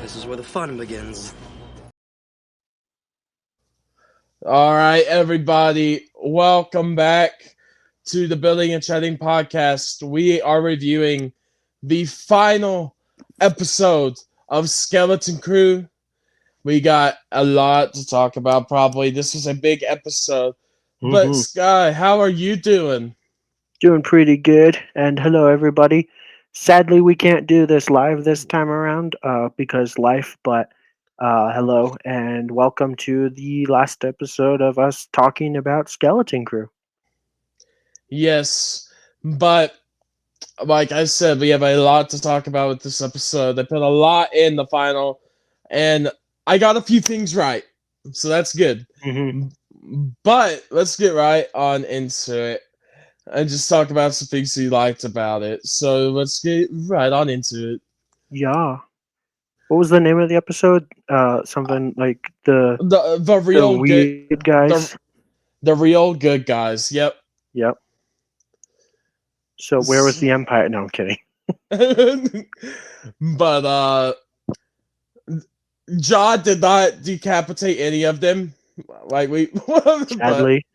This is where the fun begins. All right, everybody, welcome back to the Building and Chatting podcast. We are reviewing the final episode of Skeleton Crew. We got a lot to talk about, probably. This was a big episode. But, Sky, how are you doing? Doing pretty good. And hello, everybody. Sadly, we can't do this live this time around because life, but hello and welcome to the last episode of us talking about Skeleton Crew. Yes, but like I said, we have a lot to talk about with this episode. They put a lot in the final, and I got a few things right, so that's good. But let's get right on into it and just talk about some things you liked about it. So let's get right on into it. Yeah. What was the name of the episode? Something like the real good guys. The real good guys. Yep. Yep. So where was the Empire? No, I'm kidding. But Jod did not decapitate any of them. Like we Sadly.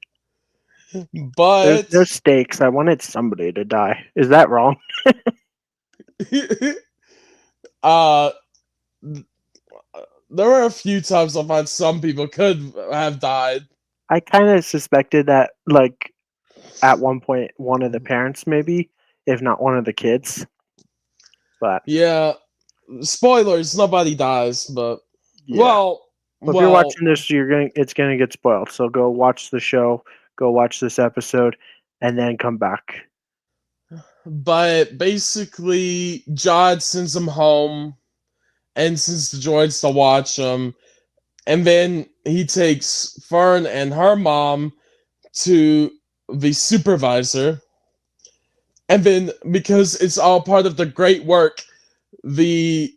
But there's stakes. I wanted somebody to die. Is that wrong? There were a few times I thought some people could have died. I kind of suspected that, like, at one point, one of the parents, maybe, if not one of the kids. But yeah, spoilers. Nobody dies, but yeah. If you're watching this, it's gonna get spoiled. So go watch the show, go watch this episode, and then come back. But basically, Jod sends him home and sends the droids to watch him. And then he takes Fern and her mom to the supervisor. And then, because it's all part of the great work, the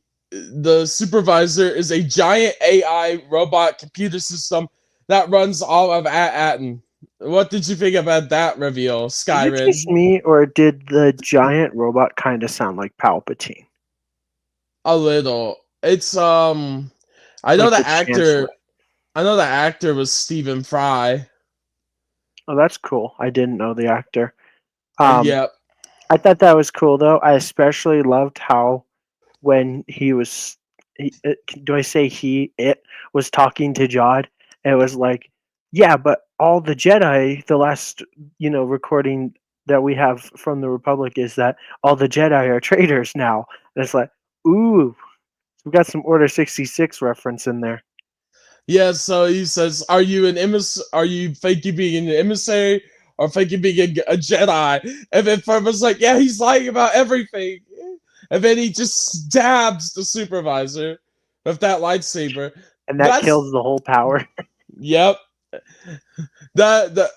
supervisor is a giant AI robot computer system that runs all of AT-ATN. What did you think about that reveal, Skyrim? Is it just me, or did the giant robot kind of sound like Palpatine? A little. It's I know the actor. Chancellor. I know the actor was Stephen Fry. Oh, that's cool. I didn't know the actor. Yep. I thought that was cool, though. I especially loved how when he was, do I say it was talking to Jod, it was like, yeah, but all the Jedi, the last, recording that we have from the Republic is that all the Jedi are traitors now. And it's like, ooh, we got some Order 66 reference in there. Yeah, so he says, are you fake you being an emissary or fake you being a Jedi? And then Fern was like, yeah, he's lying about everything. And then he just stabs the supervisor with that lightsaber. And that kills the whole power. Yep.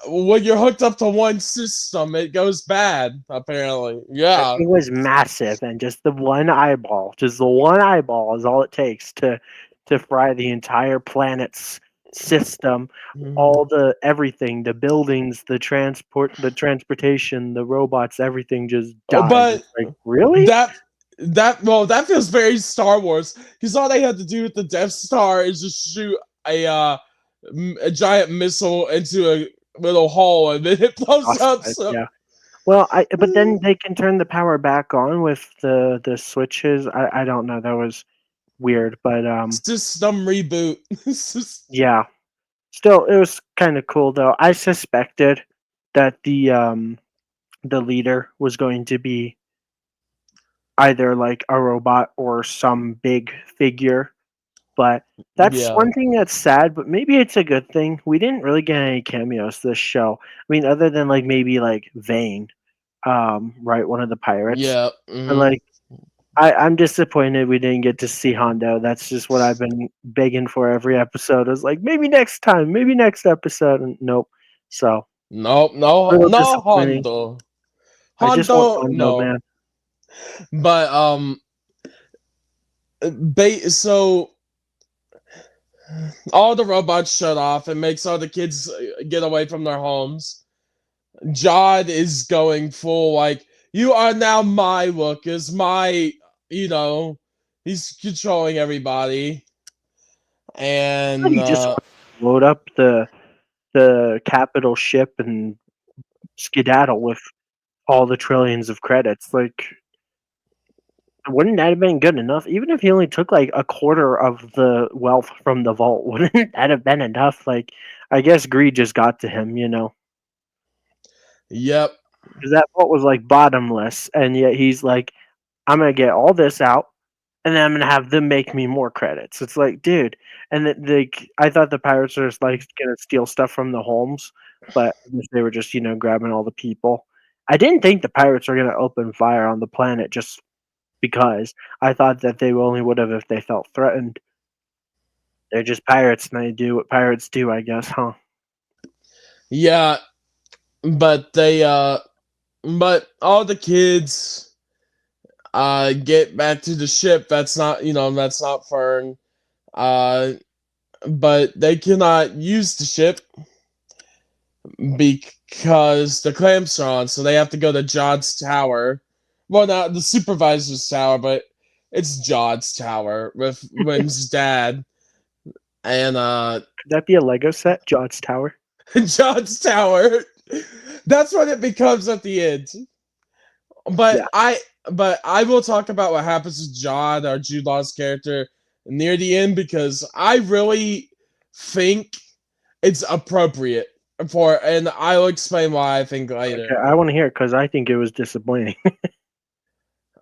When you're hooked up to one system, it goes bad, apparently. Yeah. It was massive, and just the one eyeball is all it takes to fry the entire planet's system, all the everything, the buildings, the transportation, the robots, everything just died. But like, really? That feels very Star Wars, because all they had to do with the Death Star is just shoot a giant missile into a little hole and then it blows up. So. Yeah. Well, but then they can turn the power back on with the switches. I don't know. That was weird, but system reboot. Yeah. Still, it was kind of cool though. I suspected that the leader was going to be either like a robot or some big figure. But that's one thing that's sad, but maybe it's a good thing. We didn't really get any cameos this show. I mean, other than like maybe like Vane, right, one of the pirates. Yeah. But like, I'm disappointed we didn't get to see Hondo. That's just what I've been begging for every episode. I was like, maybe next time, maybe next episode. And nope. So no Hondo. I just want Hondo, man. But so all the robots shut off and makes all the kids get away from their homes. Jod is going full like, you are now my Lucas, my, he's He's controlling everybody, But and he just wants to load up the capital ship and skedaddle with all the trillions of credits. Like, wouldn't that have been good enough? Even if he only took like a quarter of the wealth from the vault, wouldn't that have been enough? Like, I guess greed just got to him, you know, yep, because that vault was like bottomless, and yet he's like, I'm gonna get all this out, and then I'm gonna have them make me more credits. It's like, dude, and I thought the pirates were just like gonna steal stuff from the homes, but I guess they were just grabbing all the people. I didn't think the pirates were gonna open fire on the planet just because. I thought that they only would have if they felt threatened. They're just pirates, and they do what pirates do, I guess, huh? yeah, but but all the kids get back to the ship. That's not Fern. Uh, but they cannot use the ship because the clamps are on, so they have to go to Jod's tower. Well, not the supervisor's tower, but it's Jod's tower with Wim's dad. And Could that be a Lego set, Jod's Tower? Jod's tower. That's what it becomes at the end. But Yeah. I will talk about what happens with Jod, our Jude Law's character, near the end because I really think it's appropriate and I'll explain why I think later. Okay, I want to hear it because I think it was disappointing,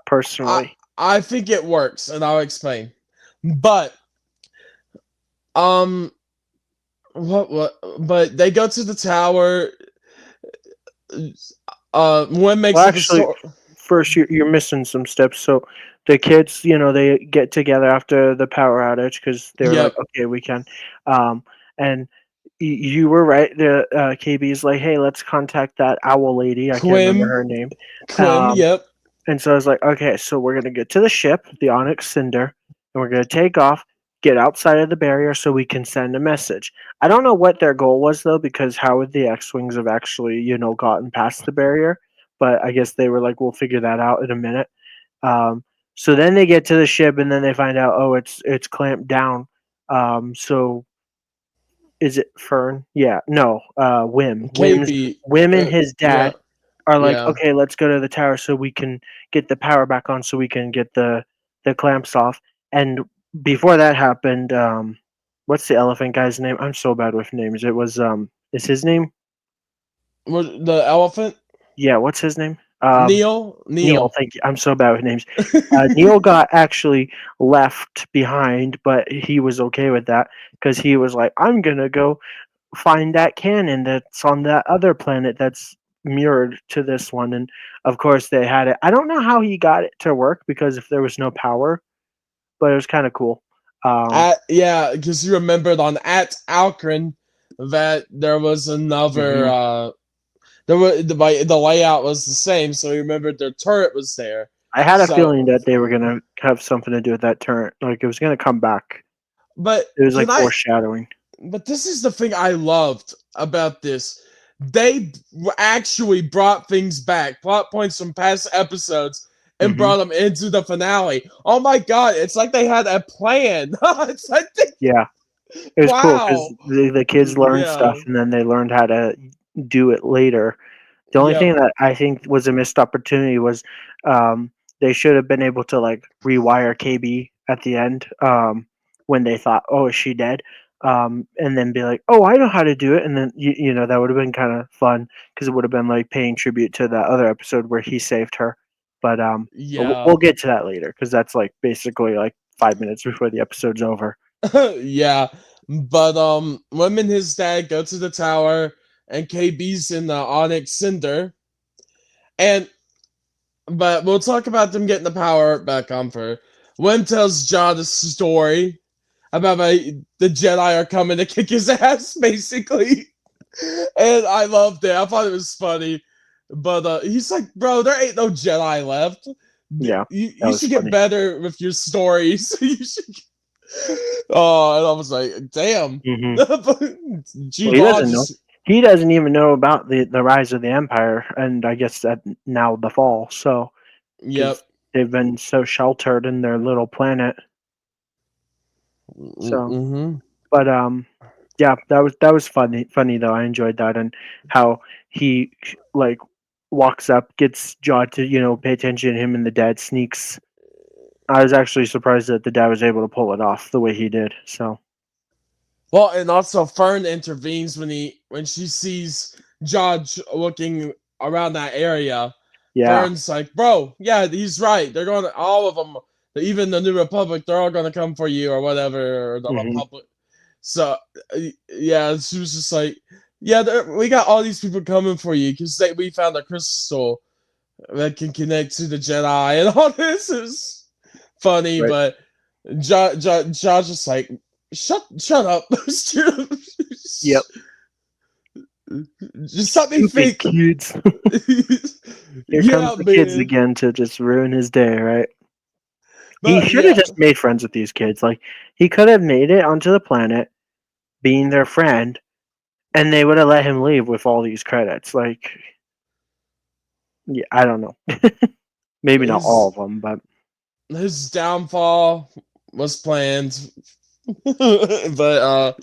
personally. I think it works, and I'll explain. But um, what? But they go to the tower. One makes Well, up a actually, story. first you're missing some steps. So the kids, they get together after the power outage because they were like, Yep, okay, we can. And you were right. The KB is like, hey, let's contact that owl lady. I can't remember her name. Quim. Um, Yep, and so I was like, okay, so we're gonna get to the ship, the Onyx Cinder, and we're gonna take off, get outside of the barrier so we can send a message. I don't know what their goal was though, because how would the X-wings have actually, gotten past the barrier? But I guess they were like, we'll figure that out in a minute. Um, so then they get to the ship, and then they find out, oh, it's clamped down. So is it Fern? Yeah, no, Wim. KB. Wim and his Yeah, dad are like, yeah. okay, let's go to the tower so we can get the power back on, so we can get the clamps off. And before that happened, what's the elephant guy's name? I'm so bad with names. It was is his name? What, the elephant? Yeah, what's his name? Neil. Neil. Thank you. I'm so bad with names. Neil got actually left behind, but he was okay with that because he was like, I'm gonna go find that cannon that's on that other planet that's mirrored to this one. And of course they had it. I don't know how he got it to work because if there was no power, but it was kind of cool. Yeah, because you remembered on at Alcrin that there was another. Mhm. There was the layout was the same, so you remembered their turret was there. I had a So, feeling that they were gonna have something to do with that turret. Like it was gonna come back. but It was like can I? foreshadowing. But this is the thing I loved about this. They actually brought things back, plot points from past episodes, and Hmm. brought them into the finale. Oh my god! It's like they had a plan. It's like Yeah, it was cool because wow. the kids learned stuff Yeah. and then they learned how to do it later. The only Yep. thing that I think was a missed opportunity was um, they should have been able to like rewire KB at the end when they thought, "Oh, is she dead?" And then be like, "Oh, I know how to do it," and then that would have been kind of fun because it would have been like paying tribute to that other episode where he saved her. But we'll Yeah. get to that later because that's like basically like 5 minutes before the episode's over. Yeah. But Wim and his dad go to the tower, and KB's in the Onyx Cinder, and but we'll talk about them getting the power back on for. Wim tells John a story about the Jedi are coming to kick his ass, basically. And I loved it. I thought it was funny. But he's like, bro, there ain't no Jedi left. Yeah, that You was should get funny. better with your stories. You should. Oh, and I was like, damn. Hmm. Well, Jude Law just. he doesn't even know about the rise of the empire, and I guess that now the fall. So, Yep. because they've been so sheltered in their little planet. So, Mm-hmm. but yeah, that was funny though. I enjoyed that, and how he like walks up, gets Jod to pay attention to him, and the dad sneaks. I was actually surprised that the dad was able to pull it off the way he did. So Well, and also Fern intervenes when she sees Judge looking around that area. yeah, Fern's like, bro, yeah, he's right. They're going to, all of them, even the New Republic, they're all going to come for you or whatever, or the hmm Republic. So, yeah, she was just like, yeah, we got all these people coming for you because we found a crystal that can connect to the Jedi, and all this is funny, right. but John's just like, shut up. Yep. Just let me Stupid think. kids. Here comes Yeah, the kids man. again to just ruin his day, right? He But should have yeah, just made friends with these kids. Like he could have made it onto the planet, being their friend, and they would have let him leave with all these credits. Like, yeah, I don't know. Maybe not all his of them, but his downfall was planned. but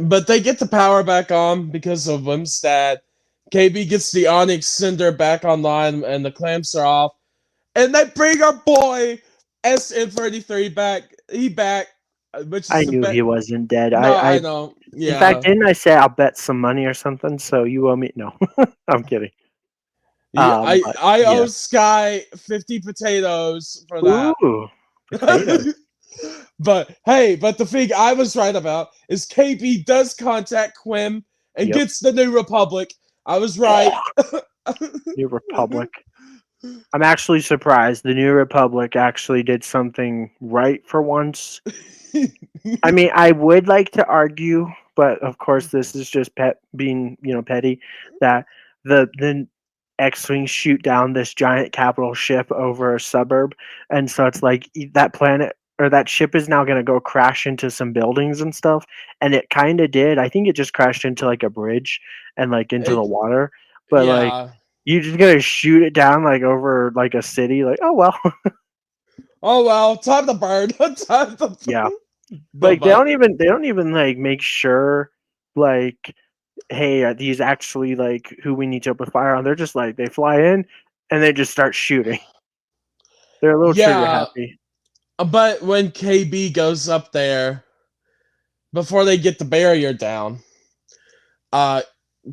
but they get the power back on because of Wimstad. KB gets the Onyx Cinder back online, and the clamps are off. And they bring our boy SN33 back. He back, which I is the knew best. he wasn't dead. No, I I know. in fact, Yeah. didn't I say I'll bet some money or something? So you owe me. No, I'm kidding. Yeah, I But I yeah. owe Sky 50 potatoes for that. Ooh, potatoes. But hey, but the thing I was right about is KB does contact Quim and Yep. gets the New Republic. I was right. New Republic. I'm actually surprised the New Republic actually did something right for once. I mean, I would like to argue, but of course, this is just being petty. That the X-wings shoot down this giant capital ship over a suburb, and so it's like that planet or that ship is now going to go crash into some buildings and stuff, and it kind of did. I think it just crashed into like a bridge and like into the It- water, but like yeah. you're just gonna shoot it down like over like a city, like oh well, Oh well, time to burn. Time to yeah. burn. Like But they don't even like make sure like hey are these actually like who we need to open fire on. They're just like they fly in and they just start shooting. They're a little trigger yeah, happy. but when KB goes up there before they get the barrier down, uh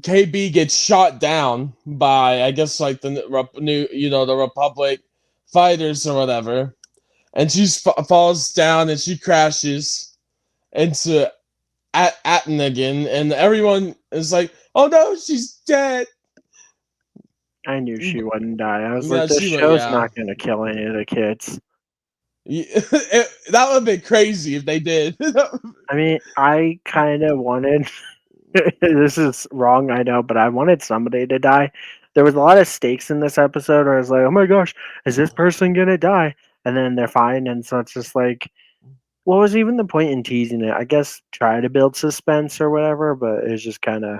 KB gets shot down by I guess like the new the Republic fighters or whatever, and she falls down and she crashes into Atten again, and everyone is like, "Oh no, she's dead." I knew she wouldn't die. I was like, Yeah, this she would. show's Yeah, not gonna kill any of the kids. that would have been crazy if they did. I mean, I kind of wanted. This is wrong, I know, but I wanted somebody to die. There was a lot of stakes in this episode where I was like, oh my gosh, is this person gonna die? And then they're fine, and so it's just like, what was even the point in teasing it? I guess try to build suspense or whatever, but it's just kind of,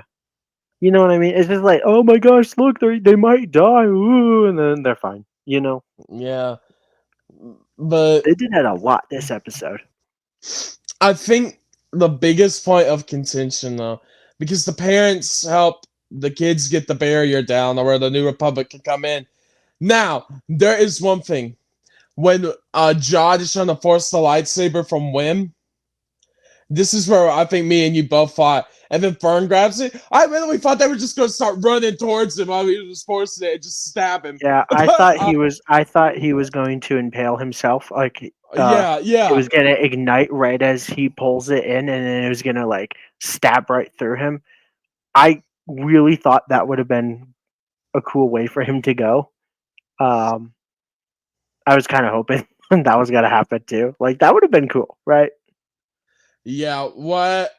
you know what I mean? It's just like, oh my gosh, look, they might die, ooh, and then they're fine. You know, Yeah, but they did that a lot this episode. I think the biggest point of contention though, because the parents help the kids get the barrier down, or where the New Republic can come in. Now, there is one thing. When Jod is trying to force the lightsaber from Wim, this is where I think me and you both fought. And then Fern grabs it. I really thought they were just going to start running towards him while he was forcing it and just stab him. Yeah, I But thought he was. I thought he was going to impale himself. Like, yeah, it yeah, was gonna ignite right as he pulls it in, and then it was gonna like stab right through him. I really thought that would have been a cool way for him to go. Um, I was kind of hoping that was gonna happen too. Like that would have been cool, right? yeah. What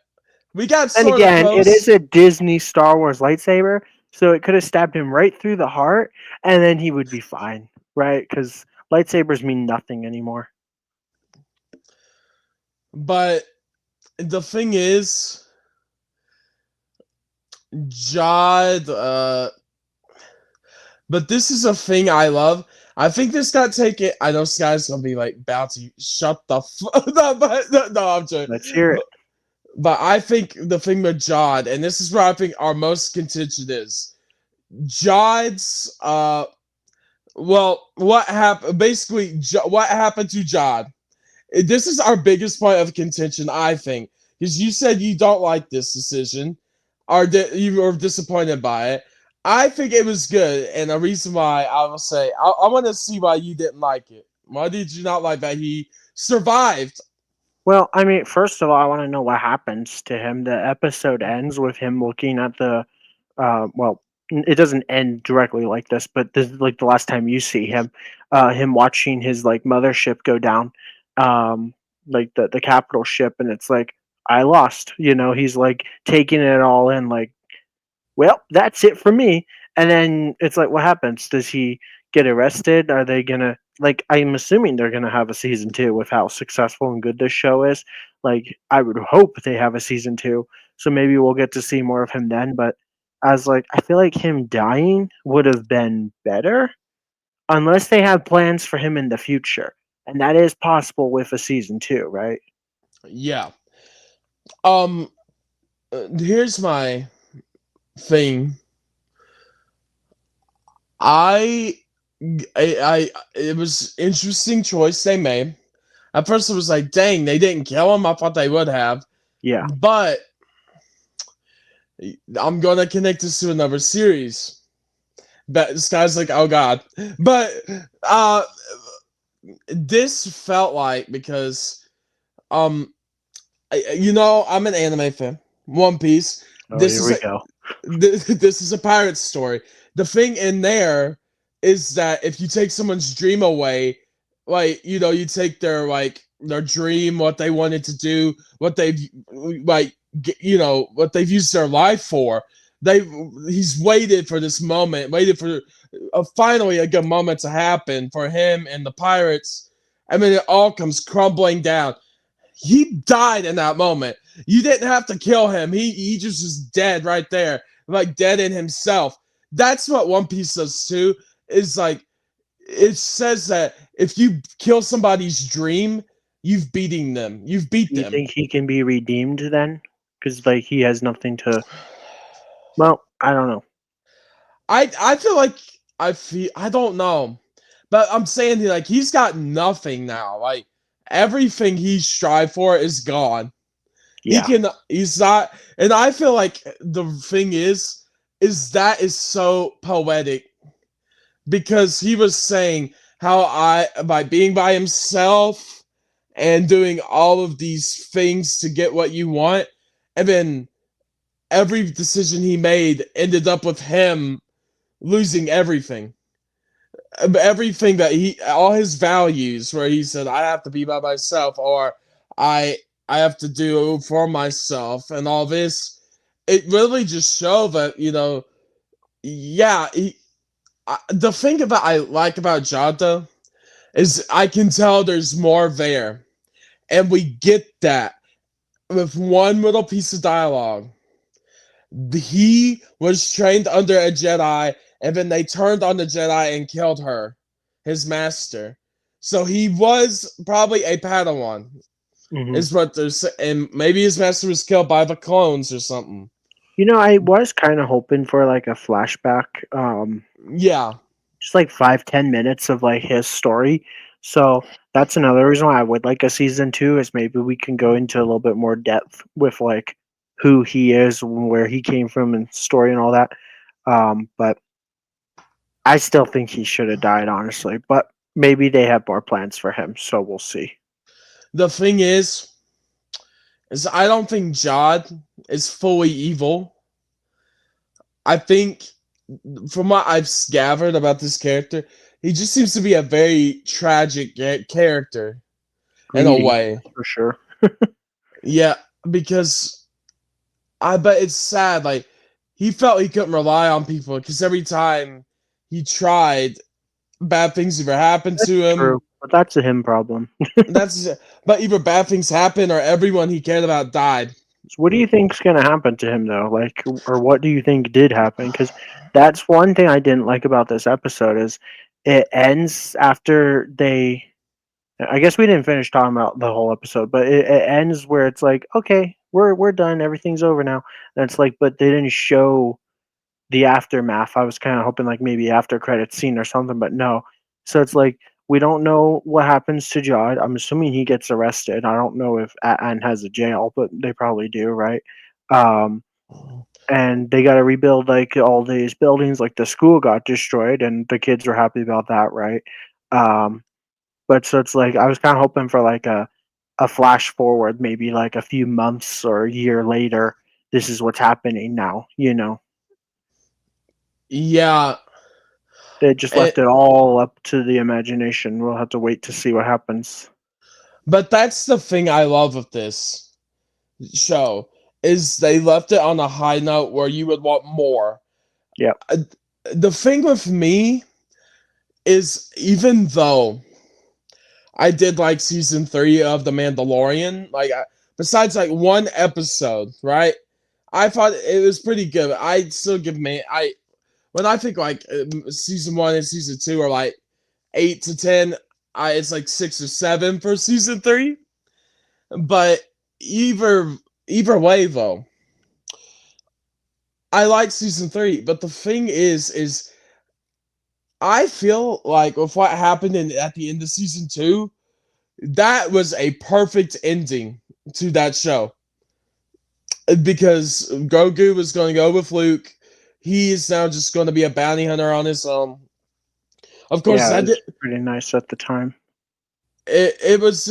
we got And sort of again, it is close. a Disney Star Wars lightsaber, so it could have stabbed him right through the heart, and then he would be fine, right? Because lightsabers mean nothing anymore. But the thing is, Jod, but this is a thing I love. I think this got taken. I know Sky's gonna be like about to shut the no, no, I'm joking. Let's hear it. But I think the thing with Jod, and this is where I think our most contention is, Jod's well, what happened? Basically, what happened to Jod? This is our biggest point of contention, I think, because you said you don't like this decision, or you were disappointed by it. I think it was good, and a reason why I will say I want to see why you didn't like it. Why did you not like that he survived? Well, I mean, first of all, I want to know what happens to him. The episode ends with him looking at the, well, it doesn't end directly like this, but this is like the last time you see him, him watching his like mothership go down, um, like the capital ship, and it's like I lost. He's like taking it all in, like, well, that's it for me. And then it's like, what happens? Does he get arrested? Are they gonna like? I'm assuming they're gonna have a season two with how successful and good this show is. Like, I would hope they have a season two, so maybe we'll get to see more of him then. But as like, I feel like him dying would have been better, unless they have plans for him in the future, and that is possible with a season two, right? Yeah. Um. Here's my thing. I, it was interesting choice they made. At first, it was like, dang, they didn't kill him. I thought they would have, Yeah. but I'm gonna connect this to another series. But this guy's like, oh god, but uh, this felt like because I'm an anime fan. One Piece. Oh, This here is we a, go. this is a pirate story. The thing in there is that if you take someone's dream away, like you take their dream, what they wanted to do, what they've like what they've used their life for. They he's waited for this moment, waited for finally a good moment to happen for him and the pirates. I mean, it all comes crumbling down. He died in that moment. You didn't have to kill him. He just was dead right there, like dead in himself. That's what One Piece does too. Is like it says that if you kill somebody's dream, you've beating them. You've beat Do you them. think he can be redeemed then? Because like he has nothing to. Well, I don't know. I feel like I don't know, but I'm saying like he's got nothing now. Like everything he strived for is gone. Yeah. He's not, and I feel like the thing is that is so poetic because he was saying how by being by himself and doing all of these things to get what you want, and then every decision he made ended up with him losing everything. Everything that all his values, where he said, I have to be by myself, or I have to do for myself, and all this. It really just showed that, yeah, the thing that I like about Jada is I can tell there's more there. And we get that with one little piece of dialogue. He was trained under a Jedi, and then they turned on the Jedi and killed her, his master. So he was probably a Padawan, Hmm. is what they're saying. And maybe his master was killed by the clones or something. I was kind of hoping for like a flashback, Yeah, just like 5-10 minutes of like his story. So that's another reason why I would like a season two, is maybe we can go into a little bit more depth with like who he is, where he came from, and story and all that. But I still think he should have died, honestly. But maybe they have more plans for him, so we'll see. the thing is I don't think Jod is fully evil. I think from what I've gathered about this character, he just seems to be a very tragic character in a Greedy, way. for sure. Yeah, because I bet it's sad. Like he felt he couldn't rely on people because every time he tried, bad things either happened That's to him. true, but that's a him problem. That's but either bad things happened or everyone he cared about died. So what do you think's gonna happen to him though? Like, or what do you think did happen? Because that's one thing I didn't like about this episode is it ends after they. I guess we didn't finish talking about the whole episode, but it ends where it's like, okay, we're done, everything's over now. And it's like, but they didn't show the aftermath. I was kind of hoping like maybe after credit scene or something, but no. So it's like we don't know what happens to Jod. I'm assuming he gets arrested. I don't know if Atton has a jail, but they probably do, right? Um, and they got to rebuild like all these buildings. Like the school got destroyed, and the kids were happy about that, right? Um, but so it's like I was kind of hoping for like a flash forward, maybe like a few months or a year later. This is what's happening now, you know. Yeah, They just and, left it all up to the imagination. We'll have to wait to see what happens. but that's the thing I love of this show is they left it on a high note where you would want more. Yep. The thing with me is even though I did like season 3 of The Mandalorian, like besides like one episode, right? I thought it was pretty good. I still give me I when I think like season 1 and season 2 are like 8 to 10, it's like 6 or 7 for season 3. But either either way though, I like season 3, but the thing is I feel like with what happened at the end of season 2, that was a perfect ending to that show because Grogu was going to go with Luke. He is now just going to be a bounty hunter on his own. Of course, Yeah, it that was did, pretty nice at the time. it was,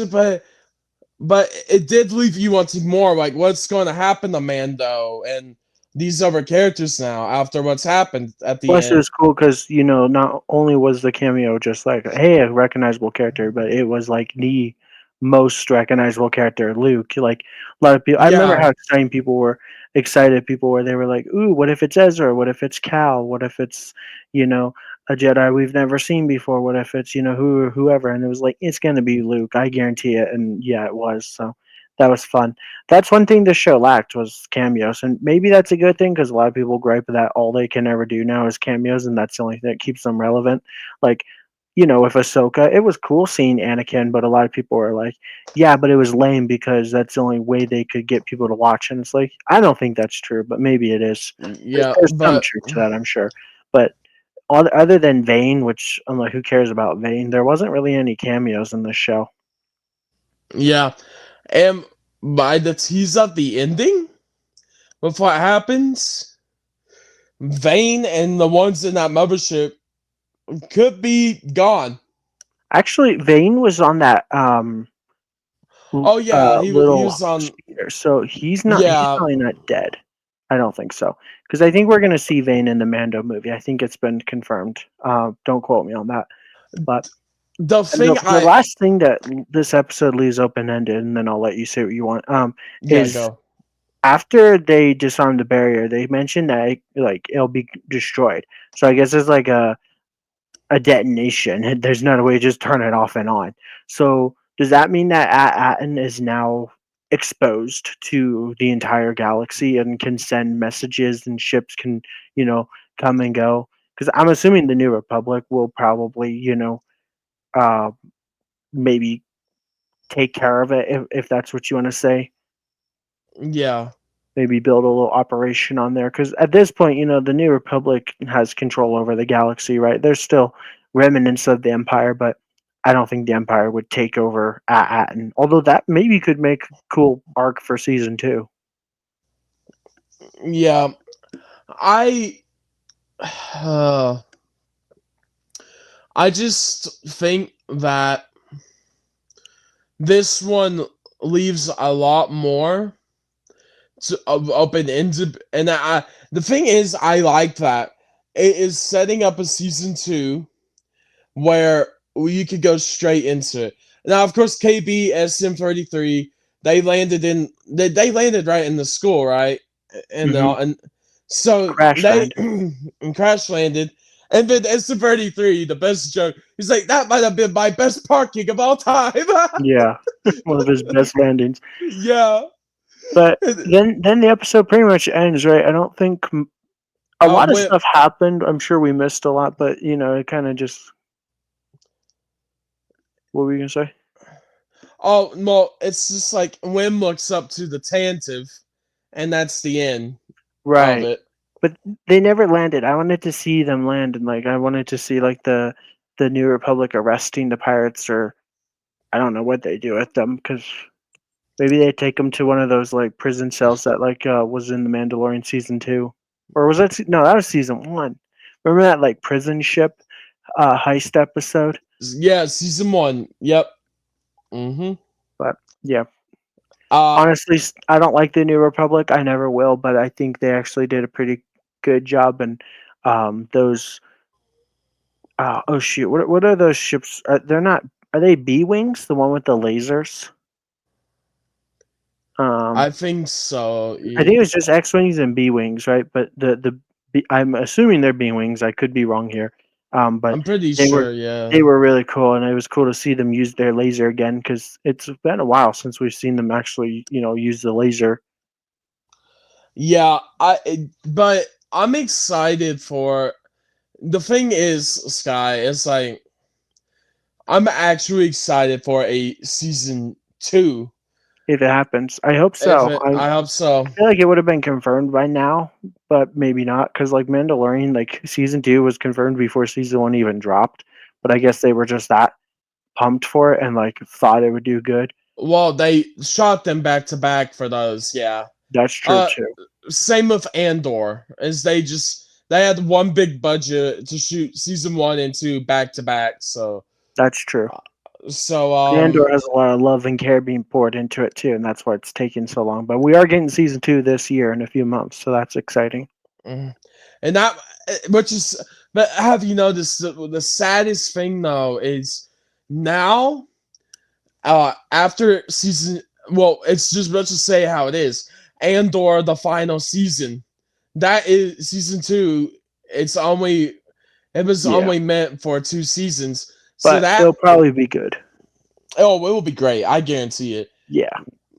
but it did leave you wanting more. Like, what's going to happen to Mando and these other characters now after what's happened at the Plus, it end? was cool because not only was the cameo just like, hey, a recognizable character, but it was like the most recognizable character, Luke. Like a lot of people, I remember Yeah, how exciting people were. Excited people were. They were like, "Ooh, what if it's Ezra? What if it's Cal? What if it's you know a Jedi we've never seen before? What if it's whoever?" And it was like, it's gonna be Luke. I guarantee it. And yeah, it was. So that was fun. That's one thing the show lacked was cameos, and maybe that's a good thing because a lot of people gripe that all they can ever do now is cameos, and that's the only thing that keeps them relevant. Like, with Ahsoka, it was cool seeing Anakin, but a lot of people were like, "Yeah, but it was lame because that's the only way they could get people to watch." And it's like, I don't think that's true, but maybe it is. yeah, There's some but truth to that, I'm sure. But other than Vane, which I'm like, who cares about Vane? There wasn't really any cameos in this show. yeah, and by the tease of the ending with what happens, Vane and the ones in that mothership could be gone. Actually, Vane was on that Oh yeah, he little was on. speeder. So he's Yeah, probably not dead. I don't think so. Because I think we're gonna see Vane in the Mando movie. I think it's been confirmed. Don't quote me on that. But the and the, thing the I last thing that this episode leaves open ended, and then I'll let you say what you want. yeah Is go. after they disarm the barrier, they mentioned that it'll be destroyed. So I guess it's like a detonation. There's not a way to just turn it off and on. So does that mean that Aten is now exposed to the entire galaxy and can send messages and ships can, you know, come and go? Because I'm assuming the New Republic will probably, uh, maybe take care of it if that's what you want to say. Yeah, Maybe build a little operation on there because at this point, the New Republic has control over the galaxy, right? There's still remnants of the Empire, but I don't think the Empire would take over Aten. Although that maybe could make a cool arc for season two. yeah. I uh, I just think that this one leaves a lot more to open into, and the thing is, I like that it is setting up a season 2 where you could go straight into it. Now, of course, KB SM33, they landed right in the school, right, Hmm. and so Crash they land. crash landed. And then SM33, the best joke, he's like, that might have been my best parking of all time. Yeah, one of his best landings. Yeah. But then the episode pretty much ends, right? I don't think a lot of When stuff happened. I'm sure we missed a lot, but it kind of just What were you gonna say? Oh well, it's just like Wim looks up to the Tantive, and that's the end of Right. it. But they never landed. I wanted to see them land, and like I wanted to see like the New Republic arresting the pirates, or I don't know what they do with them, because maybe they take them to one of those like prison cells that like was in the Mandalorian season 2, or was that no? That was season 1. Remember that like prison ship heist episode? Yeah, season 1. Yep. Mm-hmm. But yeah, Uh, honestly, I don't like the New Republic. I never will, but I think they actually did a pretty good job. And those oh shoot, what are those ships? They're not. Are they B wings? The one with the lasers? Um, I think so. I think it was just X wings and B wings, right? But I'm assuming they're B wings. I could be wrong here. But I'm pretty they were sure. Yeah. they were really cool, and it was cool to see them use their laser again, because it's been a while since we've seen them actually, use the laser. Yeah. But I'm excited for. The thing is, Sky, is like I'm actually excited for a season 2. If it happens, I hope If so. it, I hope so. I feel like it would have been confirmed by now, but maybe not, because like Mandalorian, like season 2 was confirmed before season 1 even dropped. But I guess they were just that pumped for it and like thought it would do good. Well, they shot them back to back for those. Yeah. That's true Uh, too. Same with Andor, as they had one big budget to shoot season 1 and 2 back to back. That's true. So Andor has a lot of love and care being poured into it too, and that's why it's taking so long. But we are getting season 2 this year in a few months, so that's exciting. mm. And that which is, but have you noticed the saddest thing though is now after season, well, it's just, let's just say how it is. Andor, the final season, that is season 2. It was Yeah, only meant for 2 seasons. So but that, it'll probably be good. oh, it will be great. I guarantee it. Yeah,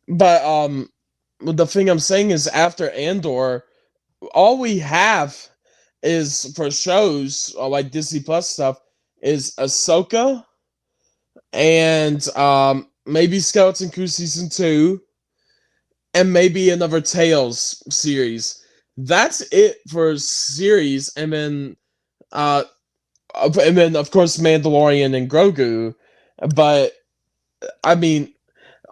But the thing I'm saying is, after Andor, all we have is for shows like Disney Plus stuff is Ahsoka and maybe Skeleton Crew season 2 and maybe another Tales series. That's it for series, uh and then of course Mandalorian and Grogu. But I mean,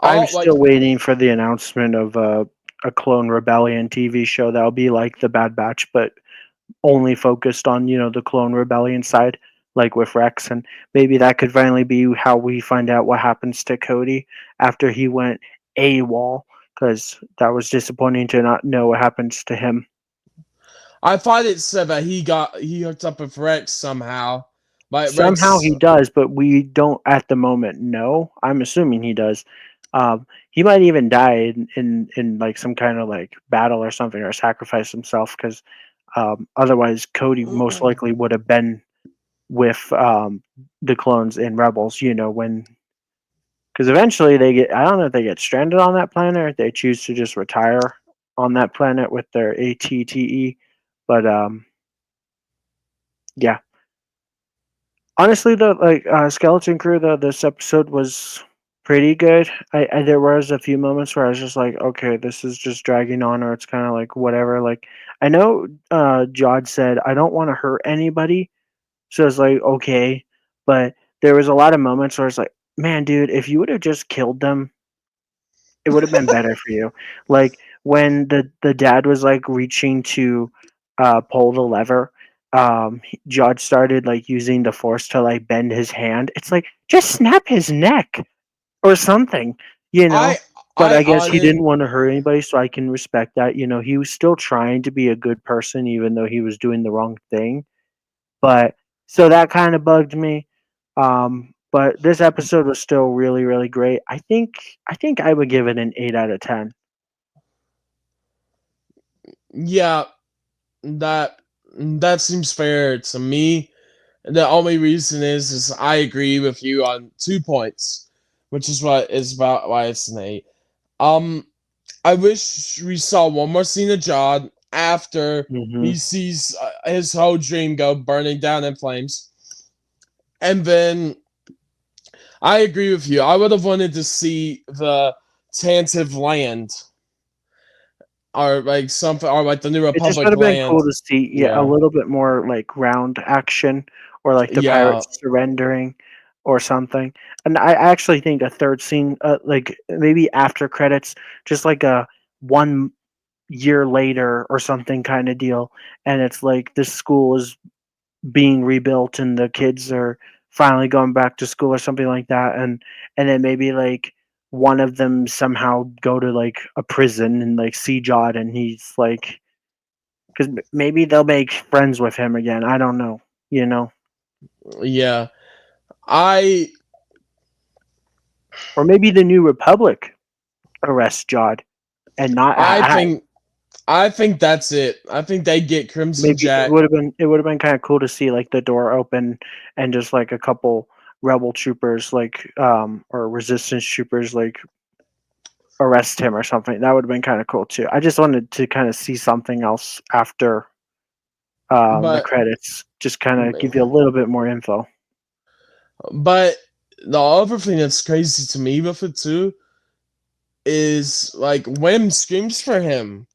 I'm all like still waiting for the announcement of a Clone Rebellion TV show that'll be like the Bad Batch, but only focused on the Clone Rebellion side, like with Rex, and maybe that could finally be how we find out what happens to Cody after he went AWOL, because that was disappointing to not know what happens to him. I thought it said that he hooked up with Rex somehow. But Somehow Rex, he does, but we don't at the moment know. I'm assuming he does. He might even die in like some kind of like battle or something, or sacrifice himself, because otherwise Cody most likely would have been with the clones in Rebels. When, because eventually they get. I don't know if they get stranded on that planet, or if they choose to just retire on that planet with their ATTE. But yeah, honestly, the like Skeleton Crew, this episode was pretty good. There was a few moments where I was just like, okay, this is just dragging on, or it's kind of like whatever. Like I know Jod said I don't want to hurt anybody, so it's like okay, but there was a lot of moments where it's like, man, dude, if you would have just killed them, it would have been better for you. Like when the dad was like reaching to pull the lever, Judge started like using the force to like bend his hand. It's like just snap his neck or something, you know. I But I I guess on he it. didn't want to hurt anybody, so I can respect that. He was still trying to be a good person, even though he was doing the wrong thing. But so that kind of bugged me. But this episode was still really, really great. I think I would give it an 8 out of 10. Yeah, that that seems fair to me. The only reason is I agree with you on 2 points, which is what is about why it's an 8. Um, I wish we saw one more scene of John after Hmm. he sees his whole dream go burning down in flames, and then I agree with you. I would have wanted to see the Tantive land, or like something, or like the New It just would Republic have been land. cool to see, yeah, a Yeah, little bit more like round action, or like the yeah, pirates surrendering, or something. And I actually think a third scene, like maybe after credits, just like a 1 year later or something kind of deal, and it's like this school is being rebuilt and the kids are finally going back to school or something like that, and then maybe like one of them somehow go to like a prison and like see Jod, and he's like, because maybe they'll make friends with him again. I don't know, you know, yeah. I or maybe the New Republic arrests Jod and not I At. think I think that's it. I think they get Crimson Maybe Jack. it would have been kind of cool to see like the door open and just like a couple rebel troopers like or resistance troopers like arrest him or something. That would have been kind of cool too. I just wanted to kind of see something else after the But credits, just kind of give you a little bit more info. but the other thing that's crazy to me with it too is like Wim screams for him.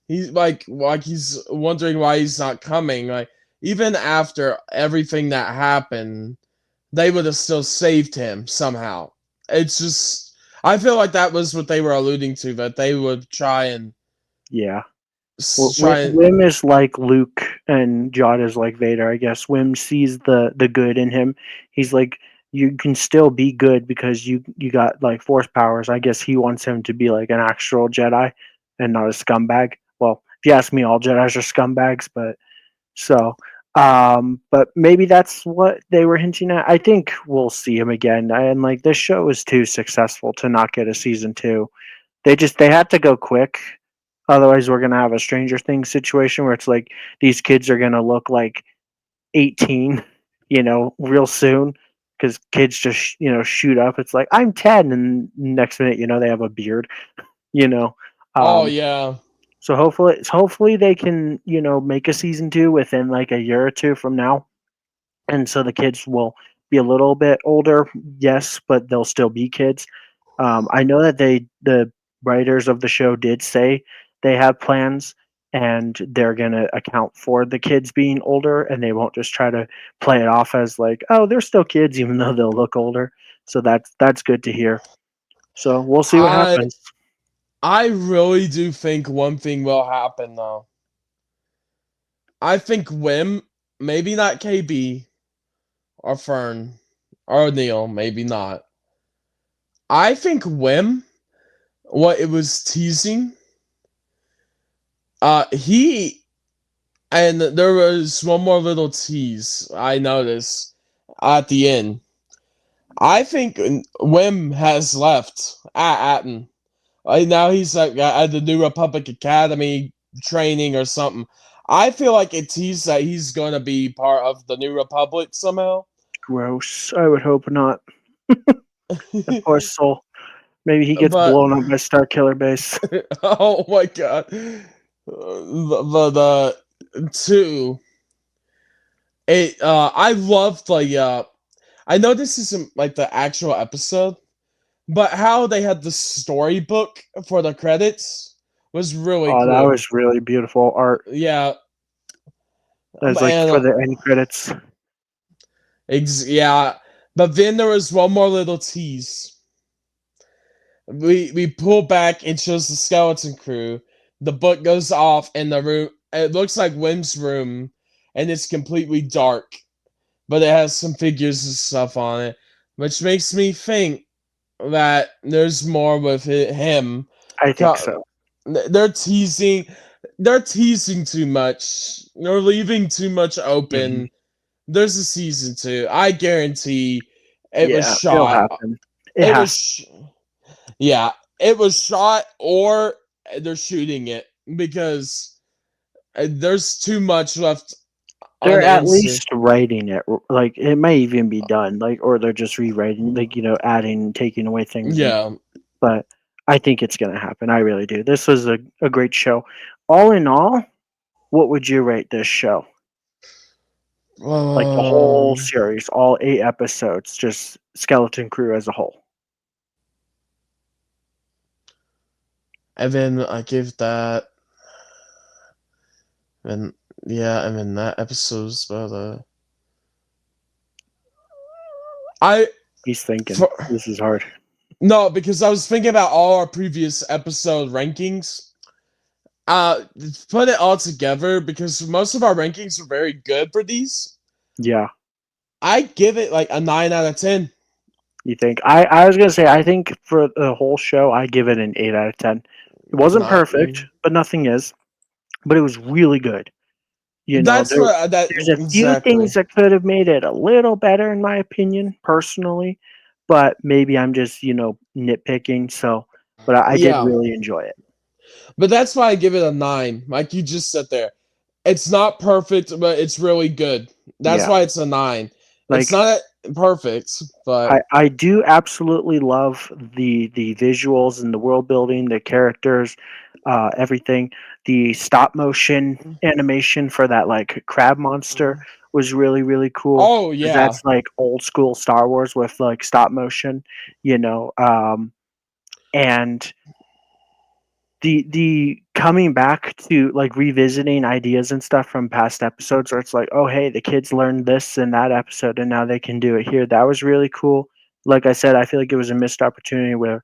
He's like he's wondering why he's not coming. Like even after everything that happened, they would have still saved him somehow. It's just I feel like that was what they were alluding to, that they would try and Yeah. try and Wim is like Luke and Jod is like Vader, I guess. Wim sees the good in him. He's like, you can still be good because you got like force powers. I guess he wants him to be like an actual Jedi and not a scumbag. Well, if you ask me, all Jedis are scumbags, but so but maybe that's what they were hinting at. I think we'll see him again. And like this show is too successful to not get a season two. They had to go quick. Otherwise, we're gonna have a Stranger Things situation where it's like these kids are gonna look like 18, real soon because kids just shoot up. It's like I'm 10, and next minute, they have a beard. You know, oh um, yeah. so hopefully they can make a season two within like a year or two from now, and so the kids will be a little bit older, yes, but they'll still be kids. I know that the writers of the show did say they have plans and they're going to account for the kids being older, and they won't just try to play it off as like, oh, they're still kids even though they'll look older. So that's good to hear. So we'll see what I happens. I really do think one thing will happen though. I think Wim, maybe not KB or Fern or Neil, maybe not. I think Wim, what it was teasing, he and there was one more little tease I noticed at the end. I think Wim has left at Atten. Now he's like at the New Republic Academy training or something. I feel like it teased that he's gonna be part of the New Republic somehow. Gross. I would hope not. The poor soul. Maybe he gets But blown up by Star Killer Base. oh my god, the two. It I loved the I know this isn't like the actual episode, but how they had the storybook for the credits was really Oh, that cool. was really beautiful art. Yeah, As like and for the end credits. yeah, but then there was one more little tease. We pull back and shows the skeleton crew. The book goes off in the room. It looks like Wim's room, and it's completely dark, but it has some figures and stuff on it, which makes me think that there's more with him. I think so. They're teasing. They're teasing too much. They're leaving too much Mhm. open. There's a season two. I guarantee it was Yeah, it'll shot. happen. It It has was, to. yeah, it was shot, or they're shooting it because there's too much left They're at unanswered. least writing it. Like it may even be done. Like or they're just rewriting, like adding, taking away things. Yeah, But I think it's gonna happen. I really do. This was a great show. All in all, what would you rate this show? Like the whole Um, series, all 8 episodes, just Skeleton Crew as a whole. and then I give that, and yeah, and then that episode's about I He's thinking for, this is hard. no, because I was thinking about all our previous episode rankings. Uh, put it all together because most of our rankings are very good for these. Yeah, I give it like a 9 out of 10. you think? I was gonna say I think for the whole show I give it an 8 out of 10. It wasn't Not perfect, but nothing is. But it was really good. You know, that's what that there's a few exactly. things that could have made it a little better in my opinion, personally. But maybe I'm just nitpicking. So, but I did Yeah, really enjoy it. but that's why I give it a 9. Like you just said there, it's not perfect, but it's really good. That's Yeah, why it's a 9. It's like not perfect, but I do absolutely love the visuals and the world building, the characters, everything. The stop motion animation for that like crab monster was really really cool oh because yeah. that's like old school Star Wars with like stop motion, and the coming back to like revisiting ideas and stuff from past episodes where it's like, oh hey, the kids learned this in that episode and now they can do it here. That was really cool. Like I said, I feel like it was a missed opportunity where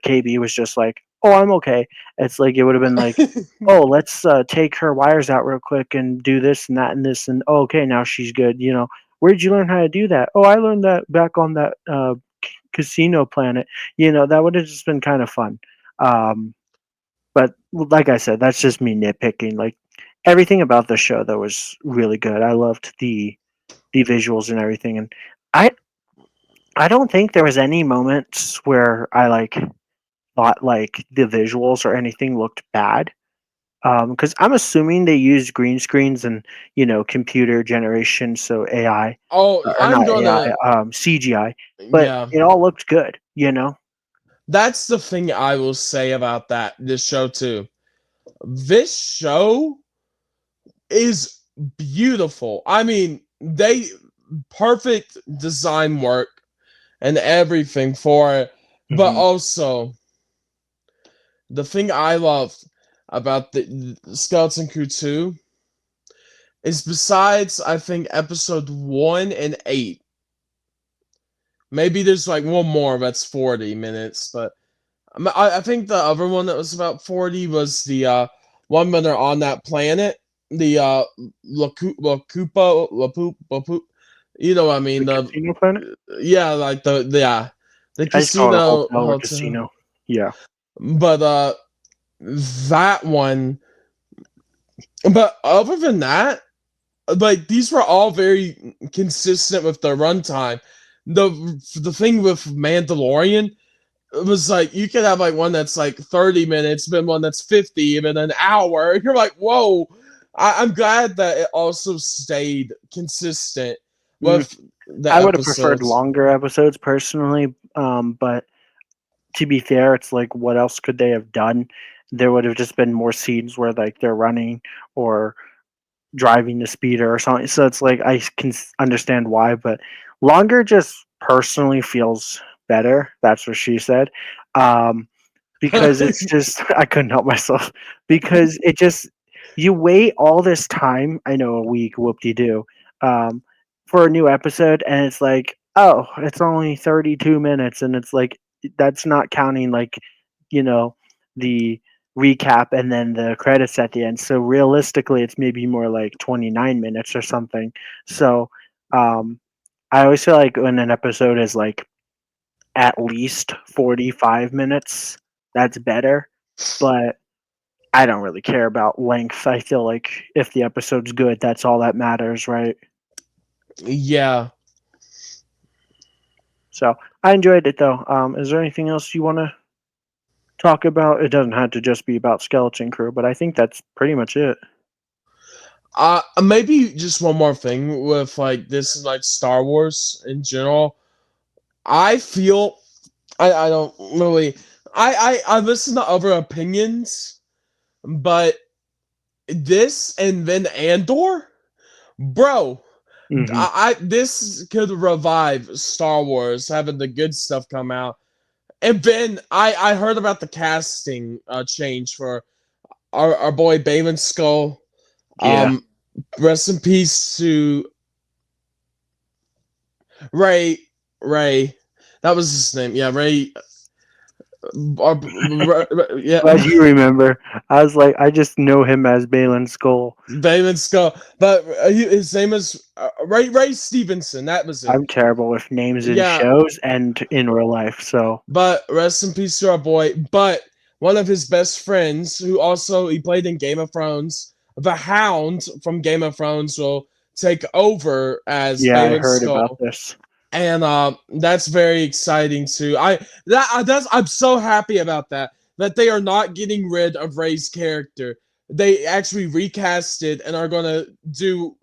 KB was just like, oh, I'm okay. It's like it would have been like, oh, let's take her wires out real quick and do this and that and this and oh, okay, now she's good. Where'd you learn how to do that? Oh, I learned that back on that casino planet. That would have just been kind of fun. Um, but like I said, that's just me nitpicking. Like everything about the show though was really good. I loved the visuals and everything, and I I don't think there was any moments where I like thought like the visuals or anything looked bad. Because I'm assuming they used green screens and computer generation, so AI Oh, or I'm not AI, gonna CGI, but yeah. it all looked good. That's the thing I will say about this show too. This show is beautiful. I mean, they perfect design work and everything for it. But Hmm. also, the thing I love about the Skeleton Crew 2 is besides, I think, episode 1 and 8, maybe there's like one more that's 40 minutes, but I think the other one that was about 40 was the one when they're on that planet, the Lapupa, you know what I mean? The Casino Planet. Yeah, like the I just call it a casino hotel or hotel. casino. Yeah. But that one, but other than that, like these were all very consistent with the runtime. The thing with Mandalorian, it was like you could have like one that's like 30 minutes, then one that's 50, even an hour. You're like, whoa. I'm glad that it also stayed consistent Mm, with the I would have preferred episodes. longer episodes personally, but to be fair, it's like what else could they have done? There would have just been more scenes where like they're running or driving the speeder or something. So it's like I can understand why, but longer just personally feels better. That's what she said. Um, because it's just I couldn't help myself because it just you wait all this time. I know a week, whoop de doo, um, for a new episode, and it's like, oh, it's only 32 minutes, and it's like that's not counting like you know the recap and then the credits at the end. So realistically, it's maybe more like 29 minutes or something. So um, I always feel like when an episode is like at least 45 minutes, that's better. But I don't really care about length. I feel like if the episode's good, that's all that matters, right? Yeah. So I enjoyed it though. Is there anything else you want to talk about? It doesn't have to just be about Skeleton Crew, but I think that's pretty much it. Maybe just one more thing with like this, like Star Wars in general. I feel I don't really I listen to other opinions, but this and then Andor, bro. Hmm. This could revive Star Wars, having the good stuff come out. And then I heard about the casting change for our boy Bayman Skull. Yeah. Rest in peace to Ray. Ray, that was his name. Yeah, Ray. Yeah, Glad you remember. I was like, I just know him as Balin Skull. Bayman Skull. But his name is Ray Stevenson. That was it. I'm terrible with names in Yeah, shows and in real life, so but rest in peace to our boy. But one of his best friends, who also he played in Game of Thrones, the Hound from Game of Thrones, will take over as yeah, I Bayman heard about Skull, this. and that's very exciting too. I'm so happy about that they are not getting rid of Ray's character. They actually recast it and are gonna do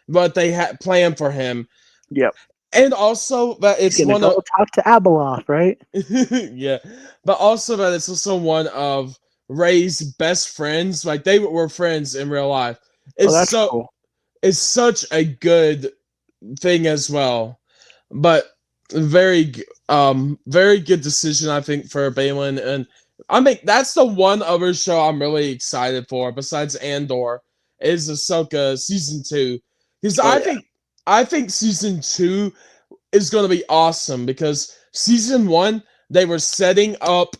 what they had planned for him, Yep. and also that He's it's gonna one of go talk to Abeloth, right? yeah, but also that it's also one of Ray's best friends. Like they were friends in real life. Oh, It's that's so cool. it's such a good thing as well. But very good decision I think for Balin. And I mean that's the one other show I'm really excited for besides Andor is Ahsoka season 2. Because Oh I yeah. think season 2 is going to be awesome because season 1 they were setting up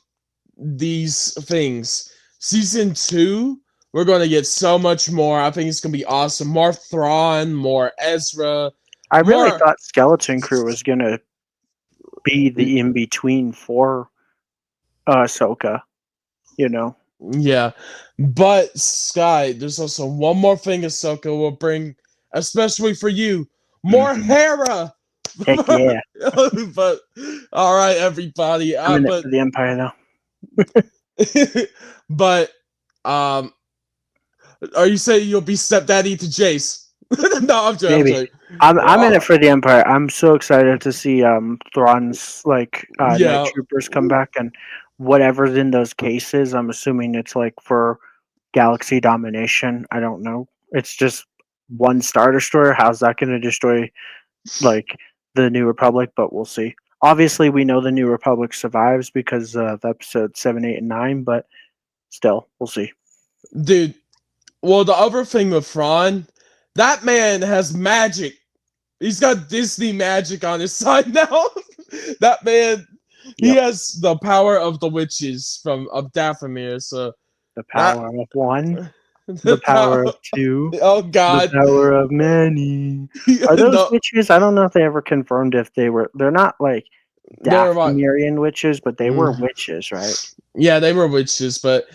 these things. Season 2 we're going to get so much more. I think it's going to be awesome. More Thrawn, more Ezra, I really more thought Skeleton Crew was gonna be the in between for Ahsoka, you know. yeah. But Sky, there's also one more thing Ahsoka will bring, especially for you. More Hmm. Hera. Heck yeah. But all right, everybody. I'm in it But for the Empire though. but um, are you saying you'll be stepdaddy to Jace? No, I'm joking. I'm Maybe. joking. I'm in it for the Empire. I'm so excited to see Thrawn's like night Yeah, troopers come back and whatever's in those cases. I'm assuming it's like for galaxy domination. I don't know. It's just one Star Destroyer. How's that going to destroy like the New Republic? But we'll see. Obviously, we know the New Republic survives because of episode 7, 8, and 9. But still, we'll see. dude. Well, the other thing with Thrawn, that man has magic. He's got Disney magic on his side now. That man, he Yep. has the power of the witches from of Dathomir. So The that power of one, the the power power. of two, Oh the God, power of many. Are those no, witches? I don't know if they ever confirmed if they were. They're not like they're like, Dathomirian witches, but they were mm, witches, right? yeah, they were witches, but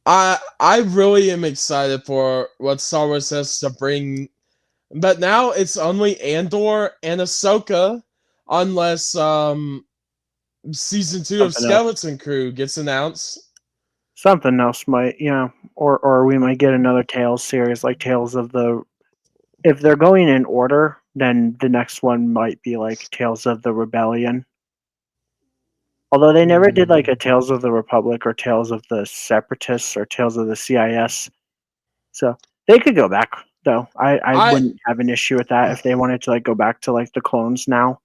I really am excited for what Star Wars has to bring. But now it's only Andor and Ahsoka, unless season 2 of Something else. Skeleton Crew gets announced. Something else might, or we might get another Tales series like Tales of the. If they're going in order, then the next one might be like Tales of the Rebellion. Although they never did like a Tales of the Republic or Tales of the Separatists or Tales of the CIS. So they could go back though. I I wouldn't have an issue with that if they wanted to like go back to like the clones now.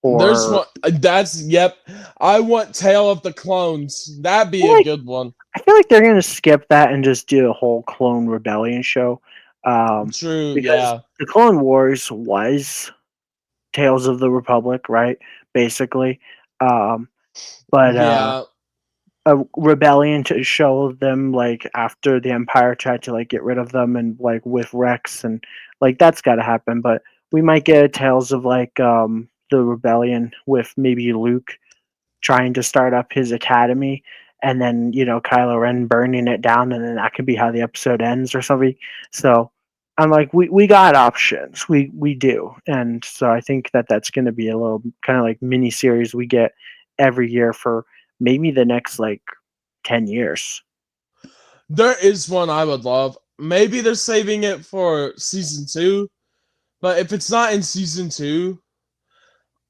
there's Or one that's yep. I want Tale of the Clones. That'd be a good one. I feel like they're gonna skip that and just do a whole Clone Rebellion show. True, Because yeah. the Clone Wars was Tales of the Republic, right? Basically. Um, but Yeah. a rebellion to show them like after the Empire tried to like get rid of them and like with Rex and like that's got to happen. But we might get tales of like the rebellion with maybe Luke trying to start up his academy and then Kylo Ren burning it down and then that could be how the episode ends or something. So I'm like we got options, we do, and so I think that that's going to be a little kind of like mini series we get every year for maybe the next like 10 years. There is one I would love. Maybe they're saving it for season 2, but if it's not in season 2,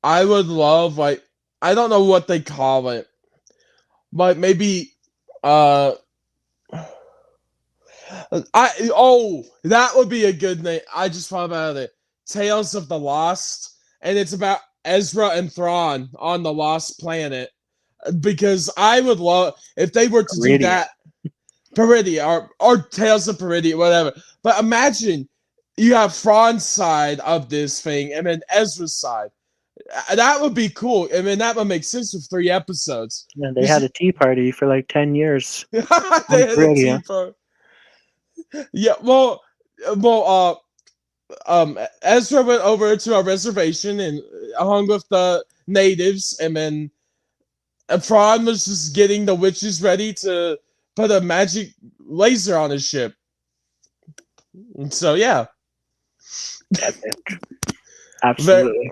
I would love like I don't know what they call it. But maybe uh that would be a good name. I just thought about it. Tales of the Lost, and it's about Ezra and Thrawn on the Lost Planet. Because I would love if they were to do Peridia. that. Peridia or Tales of Peridia, whatever. But imagine you have Thrawn's side of this thing and then Ezra's side. That would be cool. I mean, that would make sense with 3 episodes. And they had a tea party for like 10 years. They had a tea party. Yeah, well, Ezra went over to a reservation and hung with the natives, and then Thrawn was just getting the witches ready to put a magic laser on his ship. And so, yeah. Absolutely.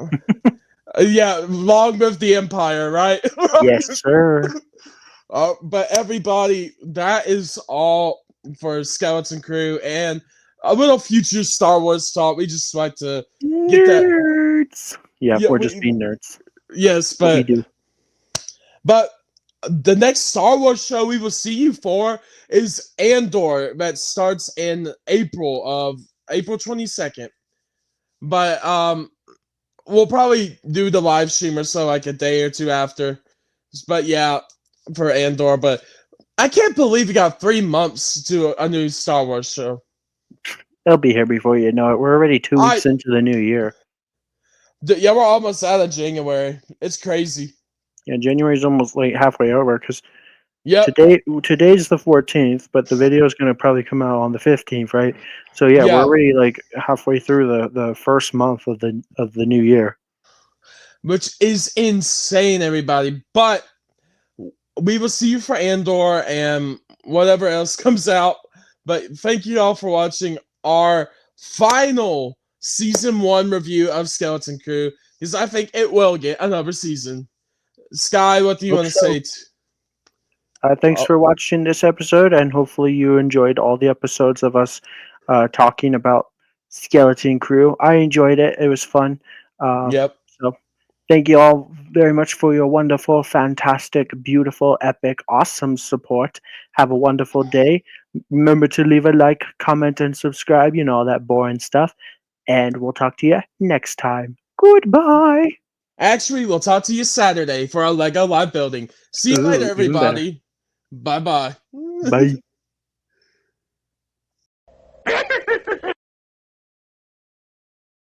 Yeah, long live the Empire, right? Yes, sir. But everybody, that is all for Skeleton Crew and a little future Star Wars talk. We just like to get that. Nerds. Yeah, we're just being nerds. Yes, What we do. But the next Star Wars show we will see you for is Andor, that starts in April 22nd. But we'll probably do the live stream or so like a day or two after. But yeah, for Andor. But I can't believe we got 3 months to a new Star Wars show. They'll be here before you know it. We're already 2 weeks into the new year. Yeah, we're almost out of January. It's crazy. Yeah, January's almost like halfway over because today's the 14th, but the video is going to probably come out on the 15th, right? So yeah, we're already like halfway through the first month of the new year, which is insane, everybody. But we will see you for Andor and whatever else comes out. But thank you all for watching our final season 1 review of Skeleton Crew, because I think it will get another season. Sky, what do you want to say? Thanks for watching this episode, and hopefully you enjoyed all the episodes of us talking about Skeleton Crew. I enjoyed it. It was fun. Yep. So thank you all very much for your wonderful, fantastic, beautiful, epic, awesome support. Have a wonderful day. Remember to leave a like, comment, and subscribe. You know, all that boring stuff. And we'll talk to you next time. Goodbye. Actually, we'll talk to you Saturday for our Lego live building. See you later, everybody. Bye-bye. Bye.